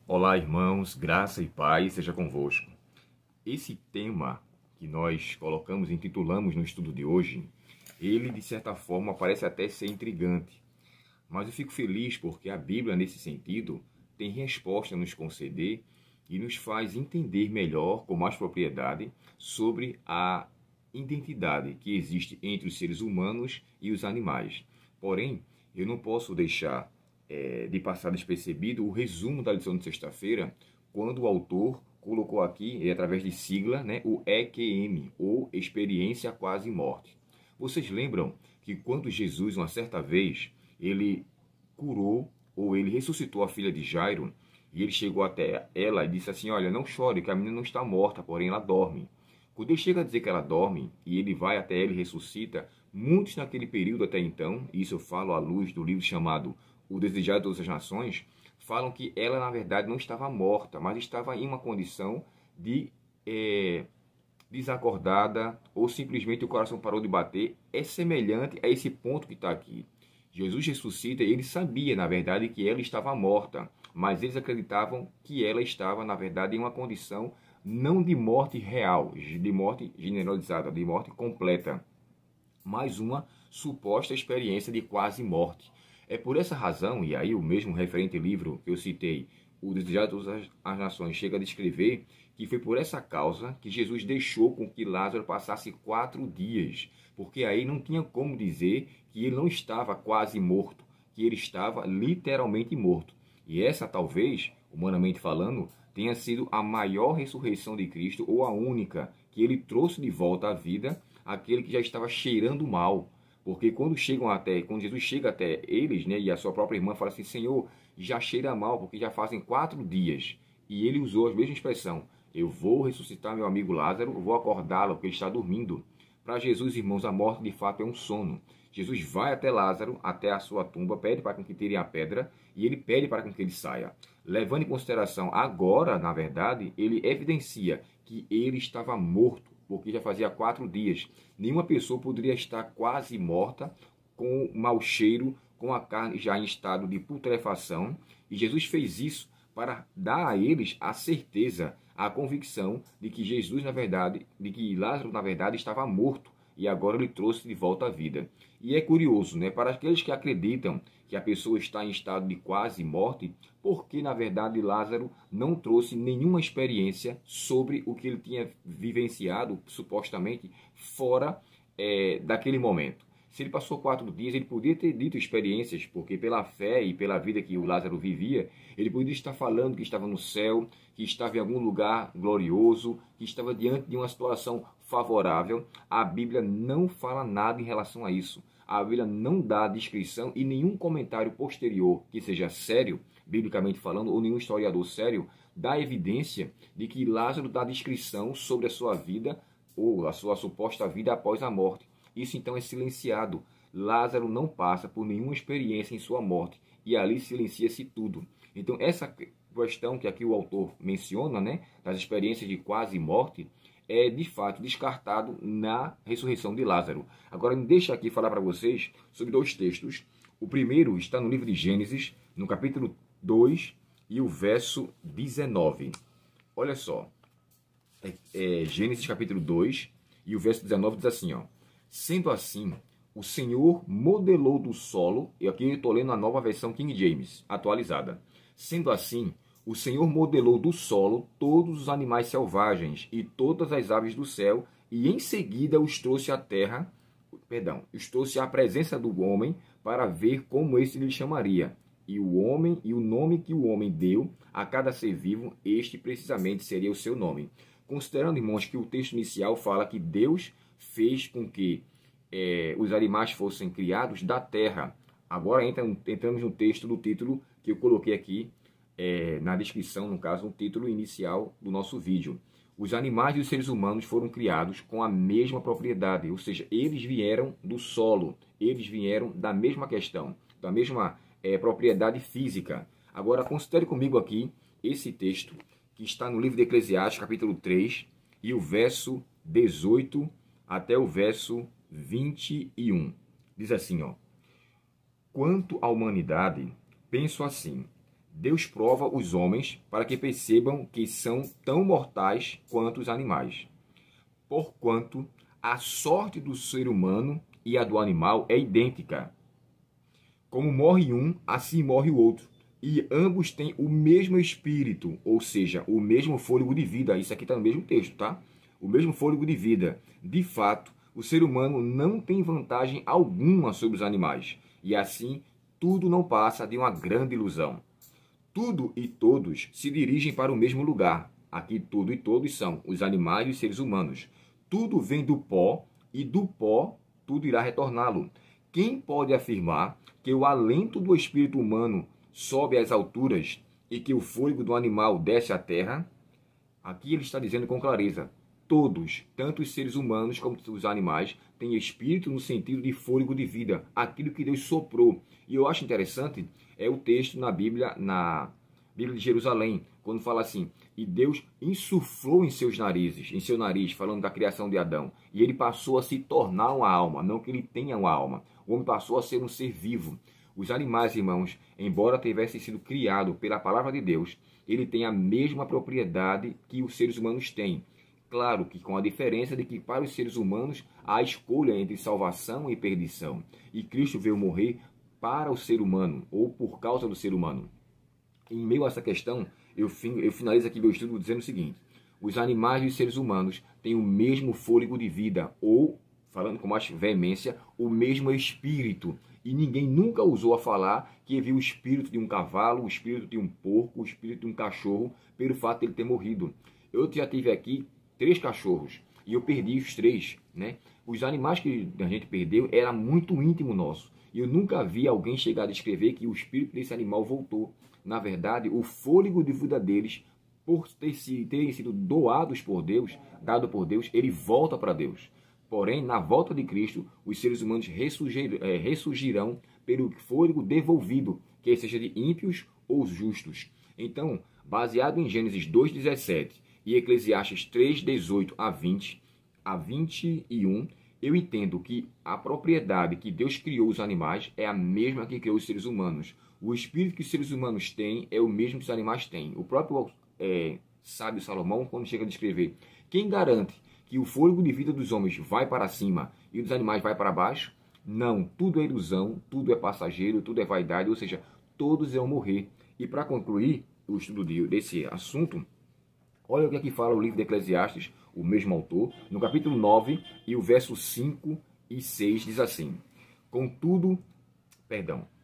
Olá, irmãos, graça e paz seja convosco. Esse tema que nós colocamos, intitulamos no estudo de hoje, ele de certa forma parece até ser intrigante, mas eu fico feliz porque a Bíblia, nesse sentido, tem resposta a nos conceder e nos faz entender melhor, com mais propriedade, sobre a identidade que existe entre os seres humanos e os animais. Porém, eu não posso deixar de passar despercebido o resumo da lição de sexta-feira, quando o autor colocou aqui, através de sigla, né, o EQM, ou Experiência Quase Morte. Vocês lembram que quando Jesus, uma certa vez, ele curou ou ele ressuscitou a filha de Jairo, e ele chegou até ela e disse assim: olha, não chore, que a menina não está morta, porém ela dorme. Quando ele chega a dizer que ela dorme, e ele vai até ela e ressuscita, muitos naquele período até então, e isso eu falo à luz do livro chamado O Desejado de Todas as Nações, falam que ela na verdade não estava morta, mas estava em uma condição de desacordada, ou simplesmente o coração parou de bater. É semelhante a esse ponto que está aqui. Jesus ressuscita e ele sabia, na verdade, que ela estava morta, mas eles acreditavam que ela estava, na verdade, em uma condição não de morte real, de morte generalizada, de morte completa, mas uma suposta experiência de quase morte. É por essa razão, e aí o mesmo referente livro que eu citei, O Desejado de Todas as Nações, chega a descrever que foi por essa causa que Jesus deixou com que Lázaro passasse 4 dias, porque aí não tinha como dizer que ele não estava quase morto, que ele estava literalmente morto. E essa talvez, humanamente falando, tenha sido a maior ressurreição de Cristo, ou a única, que ele trouxe de volta à vida aquele que já estava cheirando mal. Porque quando Jesus chega até eles, né, e a sua própria irmã fala assim: Senhor, já cheira mal, porque já fazem 4 dias. E ele usou a mesma expressão: eu vou ressuscitar meu amigo Lázaro, vou acordá-lo, porque ele está dormindo. Para Jesus, irmãos, a morte de fato é um sono. Jesus vai até Lázaro, até a sua tumba, pede para que tirem a pedra, e ele pede para que ele saia. Levando em consideração agora, na verdade, ele evidencia que ele estava morto, porque já fazia 4 dias. Nenhuma pessoa poderia estar quase morta, com mau cheiro, com a carne já em estado de putrefação. E Jesus fez isso para dar a eles a certeza, a convicção de que Jesus, na verdade, de que Lázaro, na verdade, estava morto e agora ele trouxe de volta à vida. E é curioso, né? Para aqueles que acreditam que a pessoa está em estado de quase morte, porque, na verdade, Lázaro não trouxe nenhuma experiência sobre o que ele tinha vivenciado, supostamente, fora daquele momento. Se ele passou 4 dias, ele podia ter dito experiências, porque pela fé e pela vida que o Lázaro vivia, ele podia estar falando que estava no céu, que estava em algum lugar glorioso, que estava diante de uma situação favorável. A Bíblia não fala nada em relação a isso. A Bíblia não dá descrição e nenhum comentário posterior que seja sério, biblicamente falando, ou nenhum historiador sério, dá evidência de que Lázaro dá descrição sobre a sua vida ou a sua suposta vida após a morte. Isso então é silenciado. Lázaro não passa por nenhuma experiência em sua morte e ali silencia-se tudo. Então essa questão que aqui o autor menciona, né, das experiências de quase morte, é de fato descartado na ressurreição de Lázaro. Agora me deixa aqui falar para vocês sobre 2 textos. O primeiro está no livro de Gênesis, no capítulo 2 e o verso 19. Olha só, Gênesis capítulo 2 e o verso 19 diz assim, ó: sendo assim, o Senhor modelou do solo, e aqui eu estou lendo a nova versão King James, atualizada. Sendo assim, o Senhor modelou do solo todos os animais selvagens e todas as aves do céu, e em seguida os trouxe à terra, os trouxe à presença do homem, para ver como esse lhe chamaria. E o nome que o homem deu a cada ser vivo, este precisamente seria o seu nome. Considerando, irmãos, que o texto inicial fala que Deus fez com que os animais fossem criados da terra. Agora entramos no texto do título que eu coloquei aqui na descrição, no caso, o título inicial do nosso vídeo. Os animais e os seres humanos foram criados com a mesma propriedade, ou seja, eles vieram do solo, eles vieram da mesma questão, da mesma propriedade física. Agora, considere comigo aqui esse texto que está no livro de Eclesiastes, capítulo 3, e o verso 18 até o verso 21. Diz assim, ó: quanto à humanidade, penso assim: Deus prova os homens para que percebam que são tão mortais quanto os animais. Porquanto a sorte do ser humano e a do animal é idêntica. Como morre um, assim morre o outro. E ambos têm o mesmo espírito, ou seja, o mesmo fôlego de vida. Isso aqui está no mesmo texto, tá? O mesmo fôlego de vida. De fato, o ser humano não tem vantagem alguma sobre os animais. E assim, tudo não passa de uma grande ilusão. Tudo e todos se dirigem para o mesmo lugar. Aqui tudo e todos são os animais e os seres humanos. Tudo vem do pó e do pó tudo irá retorná-lo. Quem pode afirmar que o alento do espírito humano sobe às alturas e que o fôlego do animal desce à terra? Aqui ele está dizendo com clareza, todos, tanto os seres humanos como os animais, têm espírito no sentido de fôlego de vida, aquilo que Deus soprou. E eu acho interessante é o texto na Bíblia de Jerusalém, quando fala assim, e Deus insuflou em seu nariz, falando da criação de Adão, e ele passou a se tornar uma alma, não que ele tenha uma alma. O homem passou a ser um ser vivo. Os animais, irmãos, embora tivessem sido criados pela palavra de Deus, ele tem a mesma propriedade que os seres humanos têm. Claro que com a diferença de que para os seres humanos há escolha entre salvação e perdição. E Cristo veio morrer para o ser humano, ou por causa do ser humano. Em meio a essa questão, eu finalizo aqui meu estudo dizendo o seguinte, os animais e os seres humanos têm o mesmo fôlego de vida, ou, falando com mais veemência, o mesmo espírito. E ninguém nunca ousou a falar que viu o espírito de um cavalo, o espírito de um porco, o espírito de um cachorro, pelo fato de ele ter morrido. Eu já tive aqui 3 cachorros e eu perdi os 3, né? Os animais que a gente perdeu era muito íntimo nosso. E eu nunca vi alguém chegar a descrever que o espírito desse animal voltou. Na verdade, o fôlego de vida deles, por terem sido doados por Deus, dado por Deus, ele volta para Deus. Porém, na volta de Cristo, os seres humanos ressurgirão pelo fôlego devolvido, quer seja de ímpios ou justos. Então, baseado em Gênesis 2,17 e Eclesiastes 3,18 a 21, eu entendo que a propriedade que Deus criou os animais é a mesma que criou os seres humanos. O espírito que os seres humanos têm é o mesmo que os animais têm. O próprio sábio Salomão, quando chega a descrever, quem garante que o fôlego de vida dos homens vai para cima e dos animais vai para baixo? Não, tudo é ilusão, tudo é passageiro, tudo é vaidade, ou seja, todos vão morrer. E para concluir o estudo desse assunto, olha o que aqui fala o livro de Eclesiastes, o mesmo autor, no capítulo 9 e o verso 5 e 6 diz assim,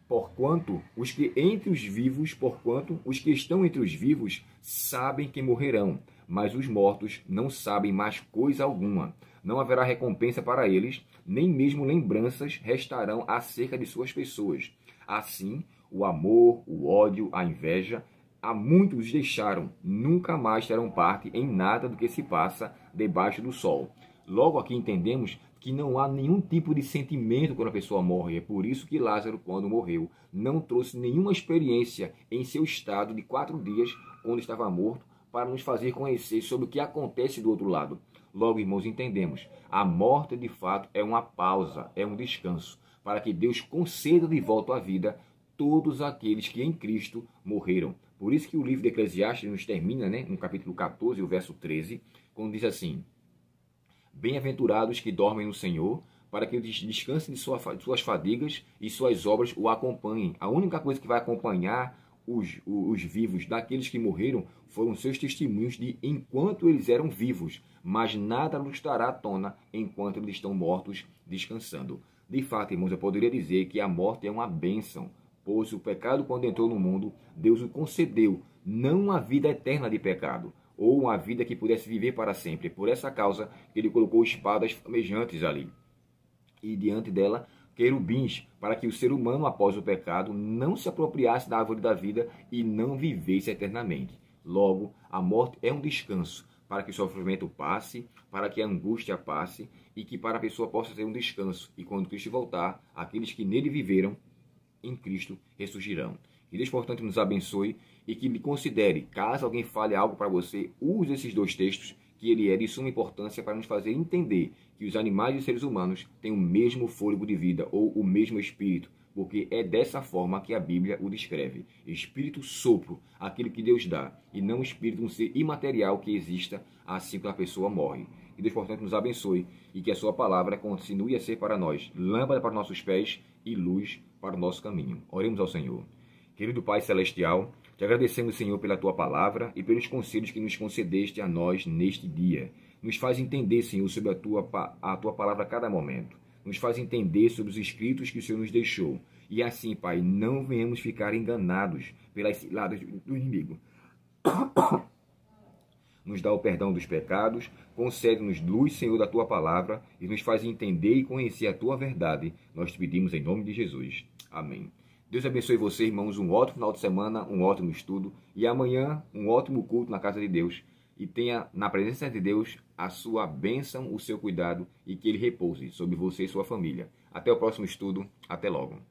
porquanto os que estão entre os vivos sabem que morrerão, mas os mortos não sabem mais coisa alguma. Não haverá recompensa para eles, nem mesmo lembranças restarão acerca de suas pessoas. Assim, o amor, o ódio, a inveja, a muitos os deixaram, nunca mais terão parte em nada do que se passa debaixo do sol. Logo aqui entendemos que não há nenhum tipo de sentimento quando a pessoa morre. É por isso que Lázaro, quando morreu, não trouxe nenhuma experiência em seu estado de 4 dias, quando estava morto, para nos fazer conhecer sobre o que acontece do outro lado. Logo, irmãos, entendemos, a morte de fato é uma pausa, é um descanso, para que Deus conceda de volta à vida todos aqueles que em Cristo morreram. Por isso que o livro de Eclesiastes nos termina, no capítulo 14, o verso 13, quando diz assim, bem-aventurados que dormem no Senhor, para que eles descansem de suas fadigas e suas obras o acompanhem. A única coisa que vai acompanhar os vivos daqueles que morreram foram seus testemunhos de enquanto eles eram vivos, mas nada lhes estará à tona enquanto eles estão mortos descansando. De fato, irmãos, eu poderia dizer que a morte é uma bênção, pois o pecado, quando entrou no mundo, Deus o concedeu, não uma vida eterna de pecado, ou uma vida que pudesse viver para sempre. Por essa causa, ele colocou espadas flamejantes ali, e diante dela, querubins, para que o ser humano, após o pecado, não se apropriasse da árvore da vida e não vivesse eternamente. Logo, a morte é um descanso, para que o sofrimento passe, para que a angústia passe, e que para a pessoa possa ter um descanso. E quando Cristo voltar, aqueles que nele viveram, em Cristo ressurgirão. Que Deus, portanto, nos abençoe e que lhe considere, caso alguém fale algo para você, use esses 2 textos, que ele é de suma importância para nos fazer entender que os animais e os seres humanos têm o mesmo fôlego de vida, ou o mesmo espírito, porque é dessa forma que a Bíblia o descreve. Espírito sopro, aquele que Deus dá, e não espírito, um ser imaterial que exista assim que a pessoa morre. Que Deus, portanto, nos abençoe e que a sua palavra continue a ser para nós lâmpada para nossos pés e luz para o nosso caminho. Oremos ao Senhor. Querido Pai Celestial, te agradecemos, Senhor, pela tua palavra e pelos conselhos que nos concedeste a nós neste dia. Nos faz entender, Senhor, sobre a tua palavra a cada momento. Nos faz entender sobre os escritos que o Senhor nos deixou. E assim, Pai, não venhamos ficar enganados pelas ciladas do inimigo. Nos dá o perdão dos pecados, concede-nos luz, Senhor, da tua palavra e nos faz entender e conhecer a tua verdade. Nós te pedimos em nome de Jesus. Amém. Deus abençoe você, irmãos, um ótimo final de semana, um ótimo estudo e amanhã um ótimo culto na casa de Deus. E tenha na presença de Deus a sua bênção, o seu cuidado e que ele repouse sobre você e sua família. Até o próximo estudo. Até logo.